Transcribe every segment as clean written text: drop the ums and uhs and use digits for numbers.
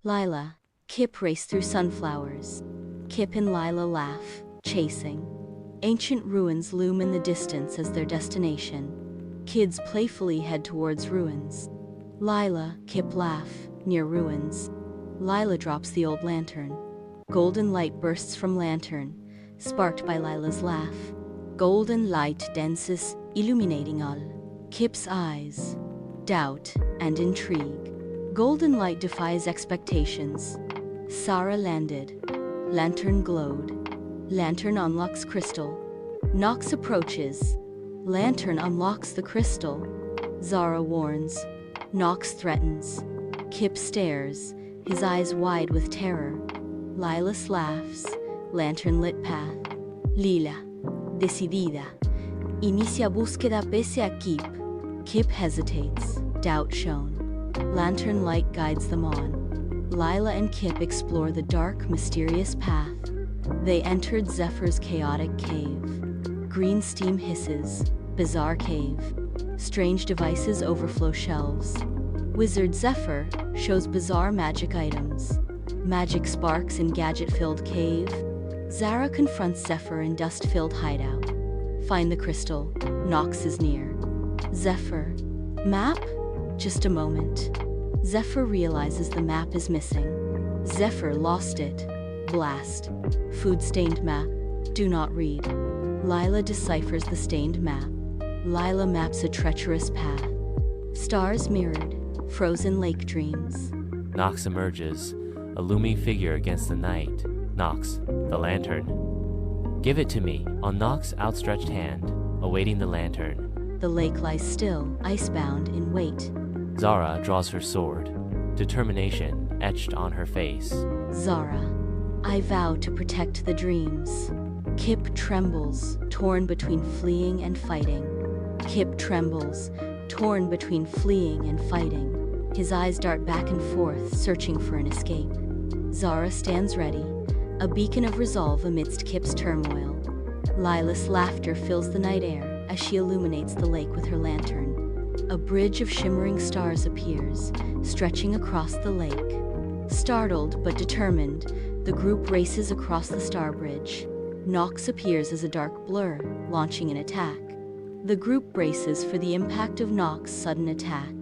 Lila, Kip race through sunflowers. Kip and Lila laugh, chasing. Ancient ruins loom in the distance as their destination. Kids playfully head towards ruins. Lila, Kip laugh, near ruins. Lila drops the old lantern. Golden light bursts from lantern, sparked by Lila's laugh. Golden light dances, illuminating all. Kip's eyes. Doubt and intrigue. Golden light defies expectations. Sarah landed. Lantern glowed. Lantern unlocks crystal. Nox approaches. Lantern unlocks the crystal. Zara warns. Nox threatens. Kip stares, his eyes wide with terror. Lilas laughs. Lantern lit path. Lila, decidida, inicia búsqueda pese a Kip. Kip hesitates, doubt shown. Lantern light guides them on. Lila and Kip explore the dark, mysterious path. They entered Zephyr's chaotic cave. Green steam hisses, bizarre cave. Strange devices overflow shelves. Wizard Zephyr shows bizarre magic items. Magic sparks in gadget-filled cave. Zara confronts Zephyr in dust-filled hideout. Find the crystal. Nox is near. Zephyr. Map? Just a moment. Zephyr realizes the map is missing. Zephyr lost it. Blast. Food-stained map. Do not read. Lila deciphers the stained map. Lila maps a treacherous path. Stars mirrored. Frozen lake dreams. Nox emerges, a looming figure against the night. Nox, the lantern. Give it to me, on Nox's outstretched hand, awaiting the lantern. The lake lies still, icebound in wait. Zara draws her sword, determination etched on her face. Zara, I vow to protect the dreams. Kip trembles, torn between fleeing and fighting. Kip trembles, torn between fleeing and fighting. His eyes dart back and forth, searching for an escape. Zara stands ready, a beacon of resolve amidst Kip's turmoil. Lila's laughter fills the night air as she illuminates the lake with her lantern. A bridge of shimmering stars appears, stretching across the lake. Startled but determined, the group races across the star bridge. Nox appears as a dark blur, launching an attack. The group braces for the impact of Nox's sudden attack.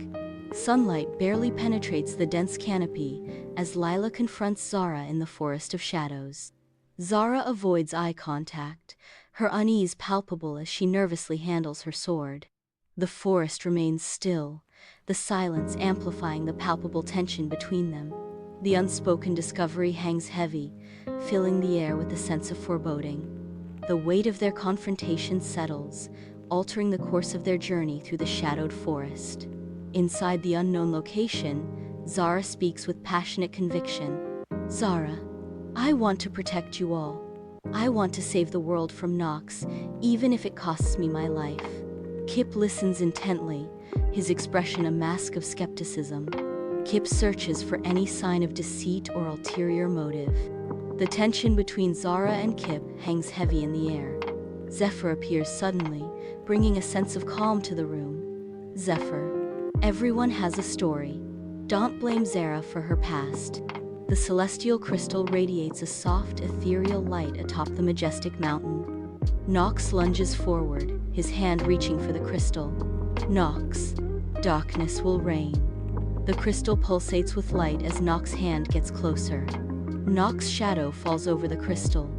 Sunlight barely penetrates the dense canopy as Lila confronts Zara in the forest of shadows. Zara avoids eye contact, her unease palpable as she nervously handles her sword. The forest remains still, the silence amplifying the palpable tension between them. The unspoken discovery hangs heavy, filling the air with a sense of foreboding. The weight of their confrontation settles, altering the course of their journey through the shadowed forest. Inside the unknown location, Zara speaks with passionate conviction. Zara, I want to protect you all. I want to save the world from Nox, even if it costs me my life. Kip listens intently, his expression a mask of skepticism. Kip searches for any sign of deceit or ulterior motive. The tension between Zara and Kip hangs heavy in the air. Zephyr appears suddenly, bringing a sense of calm to the room. Zephyr, everyone has a story. Don't blame Zara for her past. The celestial crystal radiates a soft, ethereal light atop the majestic mountain. Nox lunges forward, his hand reaching for the crystal. Nox, darkness will reign. The crystal pulsates with light as Nox's hand gets closer. Nox's shadow falls over the crystal.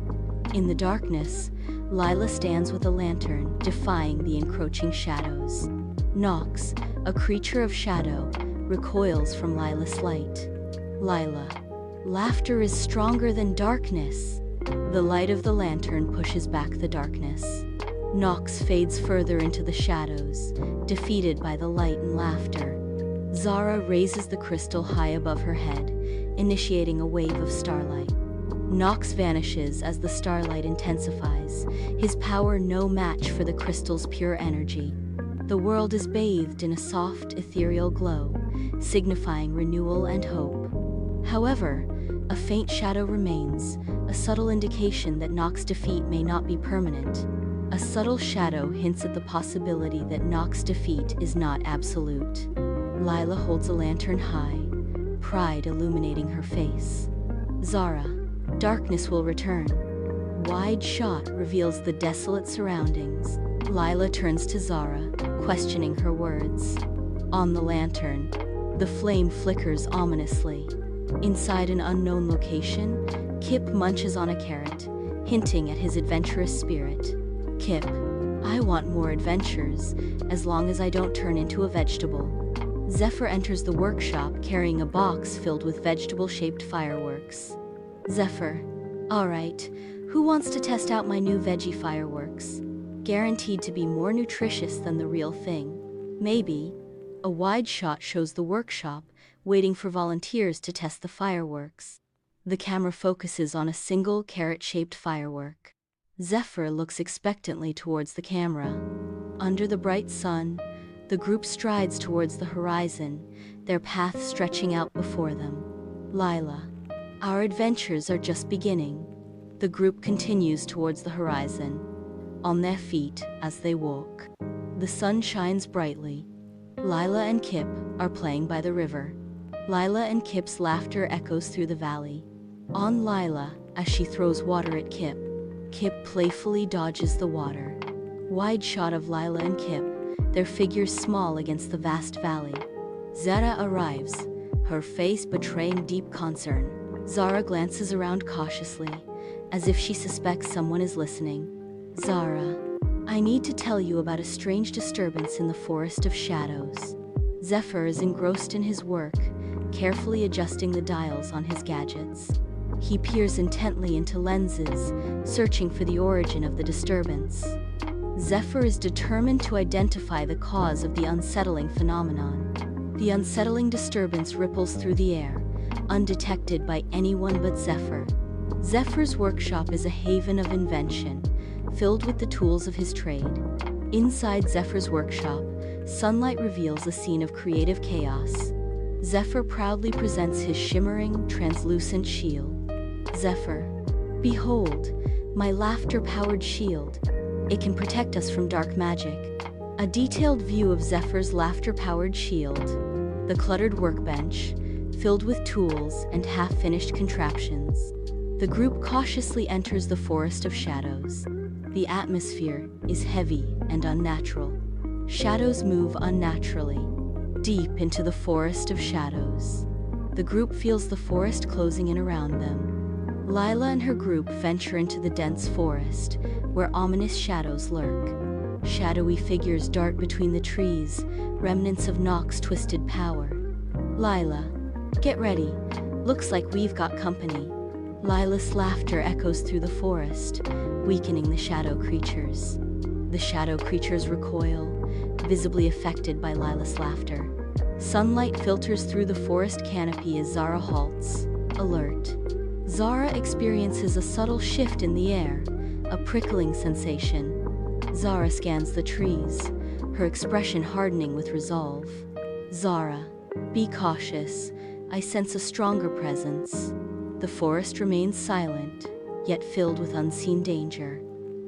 In the darkness, Lila stands with a lantern, defying the encroaching shadows. Nox, a creature of shadow, recoils from Lila's light. Lila, laughter is stronger than darkness. The light of the lantern pushes back the darkness. Nox fades further into the shadows, defeated by the light and laughter. Zara raises the crystal high above her head, initiating a wave of starlight. Nox vanishes as the starlight intensifies, his power no match for the crystal's pure energy. The world is bathed in a soft, ethereal glow, signifying renewal and hope. However, a faint shadow remains, a subtle indication that Nox's defeat may not be permanent. A subtle shadow hints at the possibility that Nox's defeat is not absolute. Lila holds a lantern high, pride illuminating her face. Zara, darkness will return. Wide shot reveals the desolate surroundings. Lila turns to Zara, questioning her words. On the lantern, the flame flickers ominously. Inside an unknown location, Kip munches on a carrot, hinting at his adventurous spirit. Kip, I want more adventures, as long as I don't turn into a vegetable. Zephyr enters the workshop carrying a box filled with vegetable-shaped fireworks. Zephyr, all right, who wants to test out my new veggie fireworks? Guaranteed to be more nutritious than the real thing. Maybe. A wide shot shows the workshop, waiting for volunteers to test the fireworks. The camera focuses on a single carrot-shaped firework. Zephyr looks expectantly towards the camera. Under the bright sun, the group strides towards the horizon, their path stretching out before them. Lila, our adventures are just beginning. The group continues towards the horizon, on their feet as they walk. The sun shines brightly. Lila and Kip are playing by the river. Lila and Kip's laughter echoes through the valley. On Lila, as she throws water at Kip, Kip playfully dodges the water. Wide shot of Lila and Kip, their figures small against the vast valley. Zara arrives, her face betraying deep concern. Zara glances around cautiously, as if she suspects someone is listening. Zara, I need to tell you about a strange disturbance in the Forest of Shadows. Zephyr is engrossed in his work, carefully adjusting the dials on his gadgets. He peers intently into lenses, searching for the origin of the disturbance. Zephyr is determined to identify the cause of the unsettling phenomenon. The unsettling disturbance ripples through the air, undetected by anyone but Zephyr. Zephyr's workshop is a haven of invention, filled with the tools of his trade. Inside Zephyr's workshop, sunlight reveals a scene of creative chaos. Zephyr proudly presents his shimmering, translucent shield. Zephyr, behold, my laughter-powered shield. It can protect us from dark magic. A detailed view of Zephyr's laughter-powered shield. The cluttered workbench, filled with tools and half-finished contraptions. The group cautiously enters the Forest of Shadows. The atmosphere is heavy and unnatural. Shadows move unnaturally, deep into the Forest of Shadows. The group feels the forest closing in around them. Lila and her group venture into the dense forest, where ominous shadows lurk. Shadowy figures dart between the trees, remnants of Nox's twisted power. Lila, get ready. Looks like we've got company. Lila's laughter echoes through the forest, weakening the shadow creatures. The shadow creatures recoil, visibly affected by Lila's laughter. Sunlight filters through the forest canopy as Zara halts, alert. Zara experiences a subtle shift in the air, a prickling sensation. Zara scans the trees, her expression hardening with resolve. Zara, be cautious. I sense a stronger presence. The forest remains silent, yet filled with unseen danger.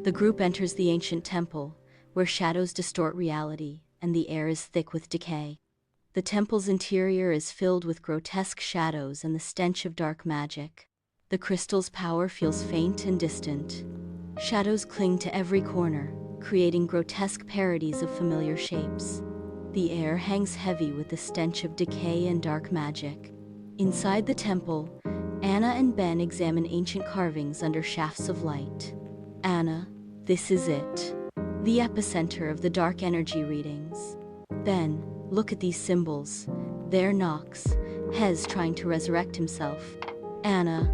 The group enters the ancient temple, where shadows distort reality, and the air is thick with decay. The temple's interior is filled with grotesque shadows and the stench of dark magic. The crystal's power feels faint and distant. Shadows cling to every corner, creating grotesque parodies of familiar shapes. The air hangs heavy with the stench of decay and dark magic. Inside the temple, Anna and Ben examine ancient carvings under shafts of light. Anna, this is it. The epicenter of the dark energy readings. Ben, look at these symbols. They're Nox, Hez trying to resurrect himself. Anna,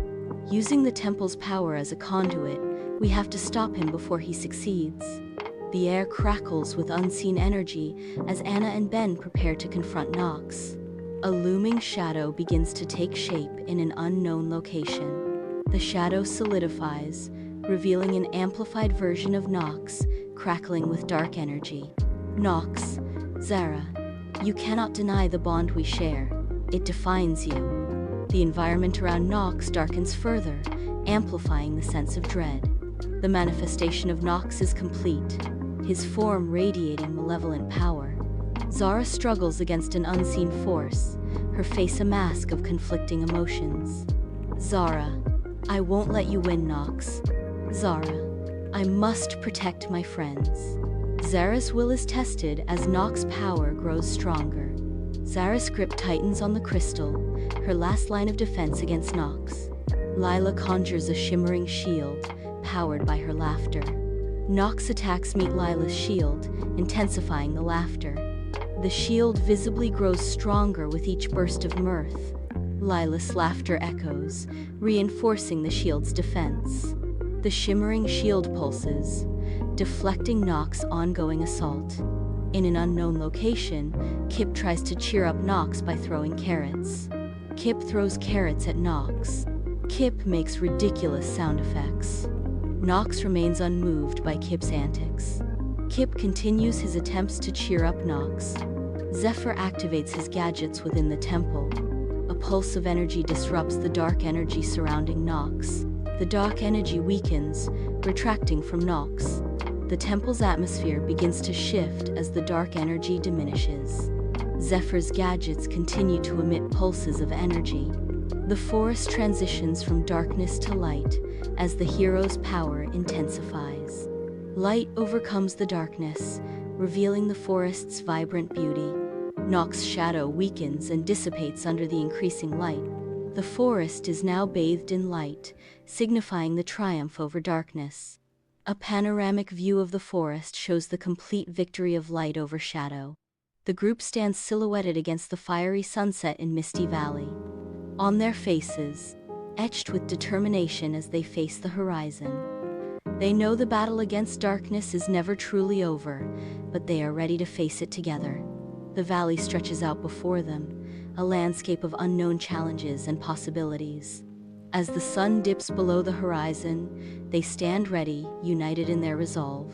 using the temple's power as a conduit, we have to stop him before he succeeds. The air crackles with unseen energy as Anna and Ben prepare to confront Nox. A looming shadow begins to take shape in an unknown location. The shadow solidifies, revealing an amplified version of Nox, crackling with dark energy. Nox, Zara, you cannot deny the bond we share. It defines you. The environment around Nox darkens further, amplifying the sense of dread. The manifestation of Nox is complete, his form radiating malevolent power. Zara struggles against an unseen force, her face a mask of conflicting emotions. Zara, I won't let you win, Nox. Zara, I must protect my friends. Zara's will is tested as Nox's power grows stronger. Zara's grip tightens on the crystal, her last line of defense against Nox. Lila conjures a shimmering shield, powered by her laughter. Nox attacks meet Lila's shield, intensifying the laughter. The shield visibly grows stronger with each burst of mirth. Lila's laughter echoes, reinforcing the shield's defense. The shimmering shield pulses, deflecting Nox's ongoing assault. In an unknown location, Kip tries to cheer up Nox by throwing carrots. Kip throws carrots at Nox. Kip makes ridiculous sound effects. Nox remains unmoved by Kip's antics. Kip continues his attempts to cheer up Nox. Zephyr activates his gadgets within the temple. A pulse of energy disrupts the dark energy surrounding Nox. The dark energy weakens, retracting from Nox. The temple's atmosphere begins to shift as the dark energy diminishes. Zephyr's gadgets continue to emit pulses of energy. The forest transitions from darkness to light as the hero's power intensifies. Light overcomes the darkness, revealing the forest's vibrant beauty. Nox's shadow weakens and dissipates under the increasing light. The forest is now bathed in light, signifying the triumph over darkness. A panoramic view of the forest shows the complete victory of light over shadow. The group stands silhouetted against the fiery sunset in Misty Valley. On their faces, etched with determination as they face the horizon. They know the battle against darkness is never truly over, but they are ready to face it together. The valley stretches out before them, a landscape of unknown challenges and possibilities. As the sun dips below the horizon, they stand ready, united in their resolve.